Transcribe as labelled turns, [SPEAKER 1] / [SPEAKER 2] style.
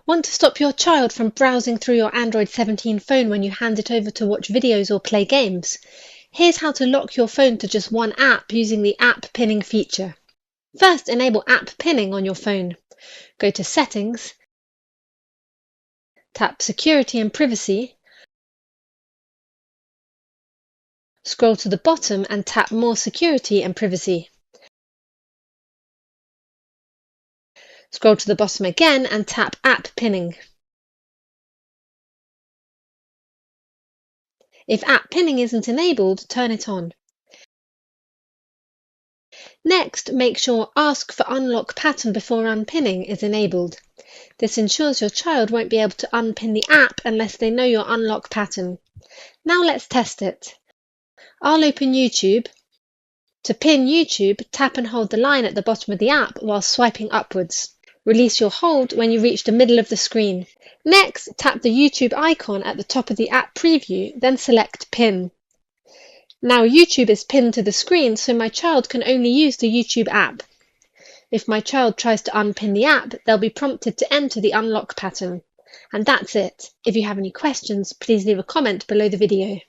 [SPEAKER 1] Want to stop your child from browsing through your Android 17 phone when you hand it over to watch videos or play games? Here's how to lock your phone to just one app using the app pinning feature. First, enable app pinning on your phone. Go to Settings, tap Security and Privacy, scroll to the bottom and tap More Security and Privacy. Scroll to the bottom again and tap App Pinning. If app pinning isn't enabled, turn it on. Next, make sure Ask for Unlock Pattern before unpinning is enabled. This ensures your child won't be able to unpin the app unless they know your unlock pattern. Now let's test it. I'll open YouTube. To pin YouTube, tap and hold the line at the bottom of the app while swiping upwards. Release your hold when you reach the middle of the screen. Next, tap the YouTube icon at the top of the app preview, then select Pin. Now YouTube is pinned to the screen, so my child can only use the YouTube app. If my child tries to unpin the app, they'll be prompted to enter the unlock pattern. And that's it. If you have any questions, please leave a comment below the video.